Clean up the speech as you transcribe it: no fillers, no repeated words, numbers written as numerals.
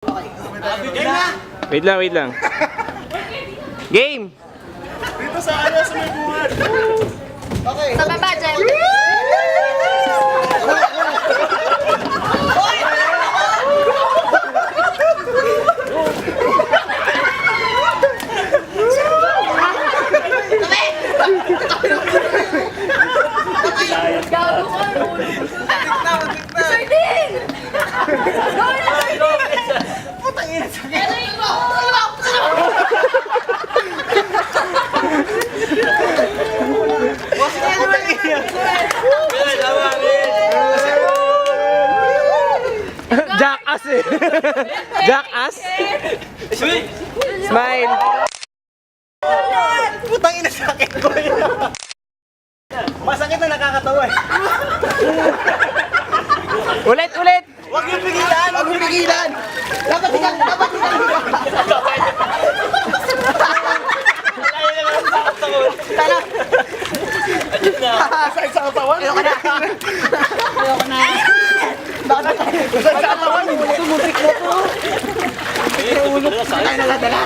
Wait lang, wait lang. Game! Dito sa ano, sa may bungan. Okay. Sa baba dyan. Gago ka, Sardine! Gawin na sardine! Putang ina sa akin. Galing mo! Boss, ano ba niya? Jackass eh! Jackass! Smile! Putang ina sa akin ko. Masakit na nakakatawa eh. Ulit, ulit! Huwag yung pigilan! Huwag yung pigilan! Dapat ikaw! Dapat ikaw! Tala! Sakit sa katawan? Ayoko na! Ayoko na! Bakit tayo? Sakit sa katawan? Tumutrik na to! Ay, naladala!